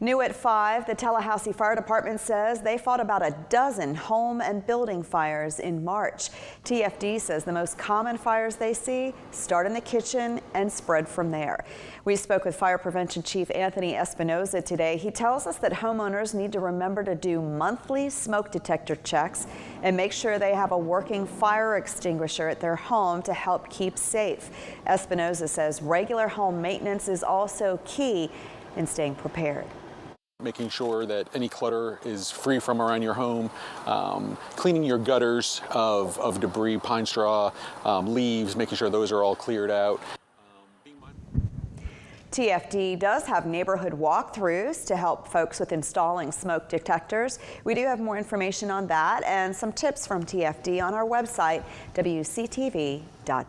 New at 5, the Tallahassee Fire Department says they fought about a dozen home and building fires in March. TFD says the most common fires they see start in the kitchen and spread from there. We spoke with Fire Prevention Chief Anthony Espinoza today. He tells us that homeowners need to remember to do monthly smoke detector checks and make sure they have a working fire extinguisher at their home to help keep safe. Espinoza says regular home maintenance is also key in staying prepared. Making sure that any clutter is free from around your home, cleaning your gutters of debris, pine straw, leaves, making sure those are all cleared out. TFD does have neighborhood walkthroughs to help folks with installing smoke detectors. We do have more information on that and some tips from TFD on our website, wctv.com.